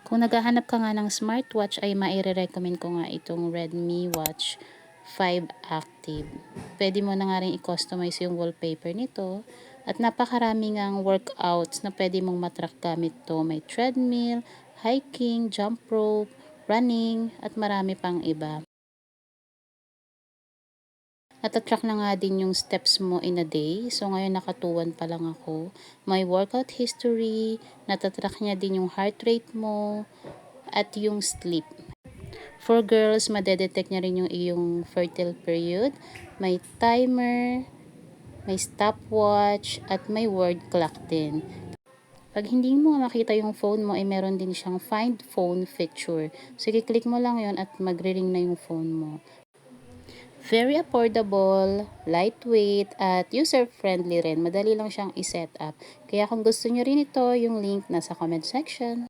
Kung naghahanap ka nga ng smartwatch ay maire-recommend ko nga itong Redmi Watch 5 Active. Pwede mo na nga rin i-customize yung wallpaper nito. At napakarami ngang workouts na pwede mong matrack gamit to. May treadmill, hiking, jump rope, running, at marami pang iba. Natatrack na nga din yung steps mo in a day. So, ngayon nakatuwan pa lang ako. May workout history, natatrack niya din yung heart rate mo, at yung sleep. For girls, madedetect niya rin yung iyong fertile period. May timer, may stopwatch, at may word clock din. Pag hindi mo makita yung phone mo, ay meron din siyang find phone feature. So, i-click mo lang yon at magre-ring na yung phone mo. Very affordable, lightweight, at user-friendly rin. Madali lang siyang i-set up. Kaya kung gusto nyo rin ito, yung link nasa comment section.